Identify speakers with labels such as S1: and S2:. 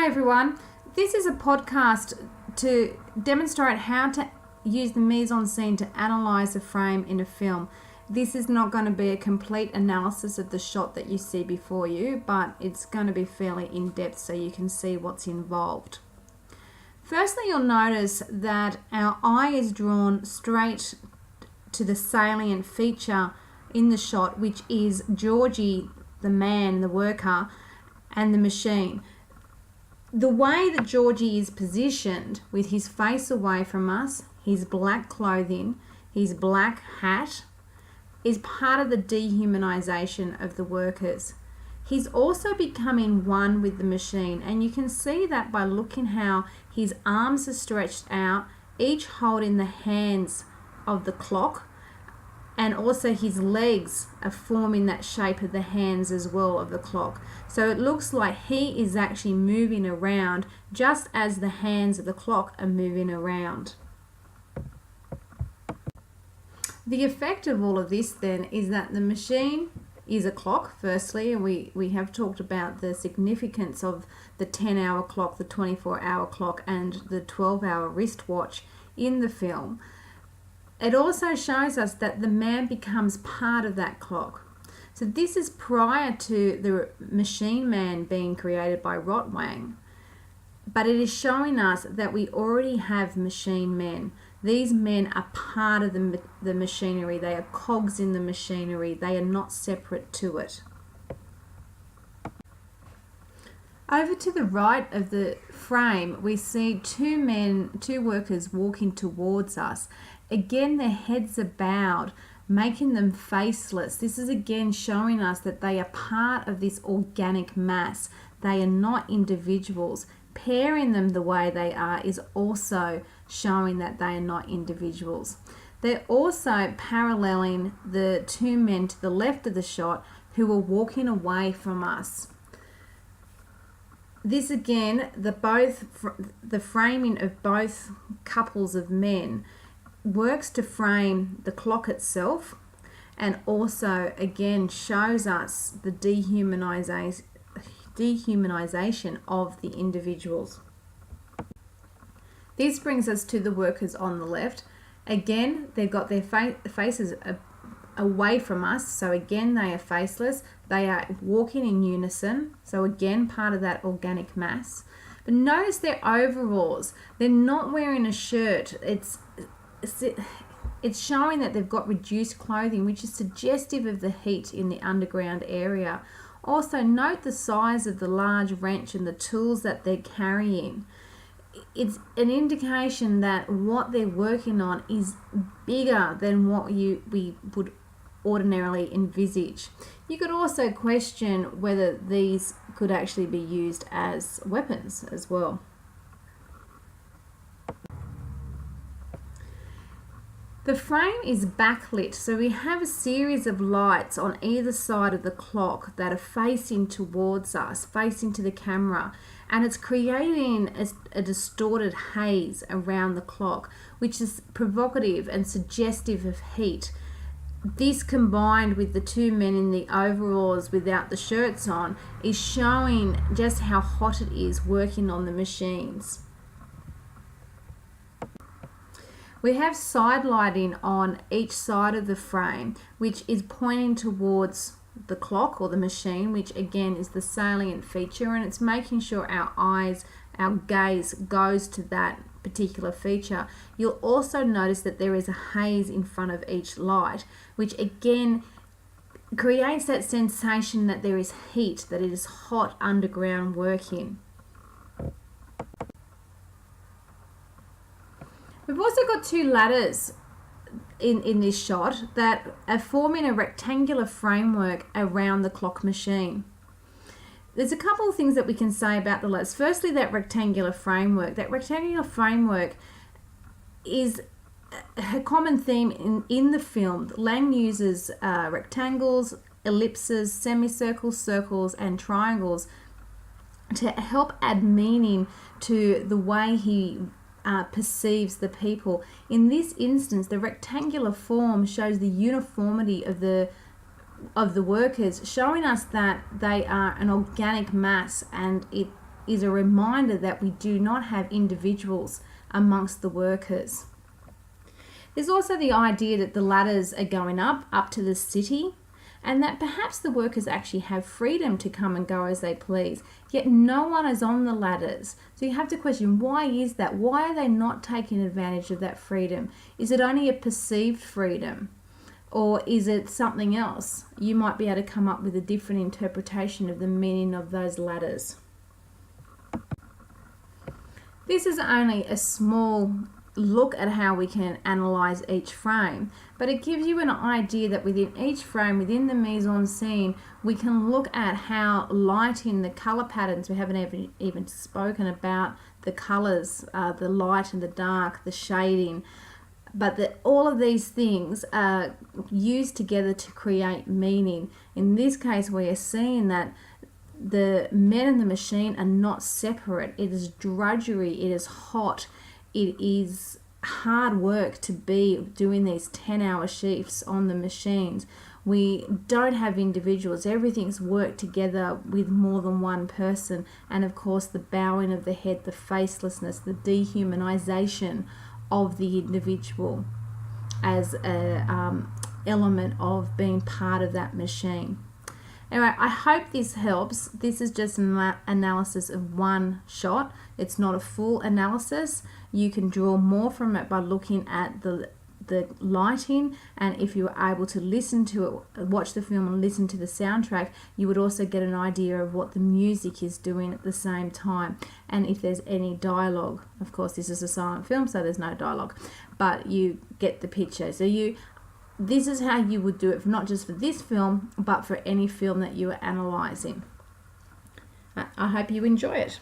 S1: everyone. This is a podcast to demonstrate how to use the mise-en-scene to analyse a frame in a film. This is not going to be a complete analysis of the shot that you see before you, but it's going to be fairly in-depth so you can see what's involved. Firstly, you'll notice that our eye is drawn straight to the salient feature in the shot, which is Georgie, the man, the worker, and the machine. The way that Georgie is positioned, with his face away from us, his black clothing, his black hat, is part of the dehumanization of the workers. He's also becoming one with the machine, and you can see that by looking how his arms are stretched out, each holding the hands of the clock, and also his legs are forming that shape of the hands as well of the clock. So it looks like he is actually moving around just as the hands of the clock are moving around. The effect of all of this then is that the machine is a clock, firstly, and we have talked about the significance of the 10-hour clock, the 24-hour clock, and the 12-hour wristwatch in the film. It also shows us that the man becomes part of that clock. So this is prior to the machine man being created by Rotwang, but it is showing us that we already have machine men. These men are part of the machinery. They are cogs in the machinery. They are not separate to it. Over to the right of the frame, we see two workers walking towards us. Again, their heads are bowed, making them faceless. This is again showing us that they are part of this organic mass. They are not individuals. Pairing them the way they are is also showing that they are not individuals. They're also paralleling the two men to the left of the shot who are walking away from us. This again, the framing of both couples of men works to frame the clock itself, and also again shows us the dehumanization of the individuals. This brings us to the workers on the left. Again, they've got their faces away from us, so again they are faceless. They are walking in unison, so again part of that organic mass. But notice their overalls. They're not wearing a shirt. It's showing that they've got reduced clothing, which is suggestive of the heat in the underground area. Also, note the size of the large wrench and the tools that they're carrying. It's an indication that what they're working on is bigger than what we would ordinarily envisage. You could also question whether these could actually be used as weapons as well. The frame is backlit, so we have a series of lights on either side of the clock that are facing towards us, facing to the camera, and it's creating a distorted haze around the clock, which is provocative and suggestive of heat. This, combined with the two men in the overalls without the shirts on, is showing just how hot it is working on the machines. We have side lighting on each side of the frame, which is pointing towards the clock or the machine, which again is the salient feature, and it's making sure our gaze goes to that particular feature. You'll also notice that there is a haze in front of each light, which again creates that sensation that there is heat, that it is hot underground working. We've also got two ladders in this shot that are forming a rectangular framework around the clock machine. There's a couple of things that we can say about the ladders. Firstly, that rectangular framework. That rectangular framework is a common theme in the film. Lang uses rectangles, ellipses, semicircles, circles, and triangles to help add meaning to the way he perceives the people. In this instance, the rectangular form shows the uniformity of the workers, showing us that they are an organic mass, and it is a reminder that we do not have individuals amongst the workers. There's also the idea that the ladders are going up to the city, and that perhaps the workers actually have freedom to come and go as they please, yet no one is on the ladders. So you have to question, why is that? Why are they not taking advantage of that freedom? Is it only a perceived freedom? Or is it something else? You might be able to come up with a different interpretation of the meaning of those ladders. This is only a small look at how we can analyze each frame, but it gives you an idea that within each frame, within the mise-en-scene, we can look at how lighting, the color patterns, we haven't even spoken about the colors, the light and the dark, the shading, but that all of these things are used together to create meaning. In this case, we are seeing that the men and the machine are not separate. It is drudgery, it is hot, it is hard work to be doing these 10-hour shifts on the machines. We don't have individuals. Everything's worked together with more than one person. And of course, the bowing of the head, the facelessness, the dehumanization of the individual as a element of being part of that machine. Anyway, I hope this helps. This is just an analysis of one shot. It's not a full analysis. You can draw more from it by looking at the lighting, and if you were able to listen to it, watch the film and listen to the soundtrack, you would also get an idea of what the music is doing at the same time, and if there's any dialogue. Of course, this is a silent film, so there's no dialogue, but you get the picture. So this is how you would do it, not just for this film, but for any film that you are analysing. I hope you enjoy it.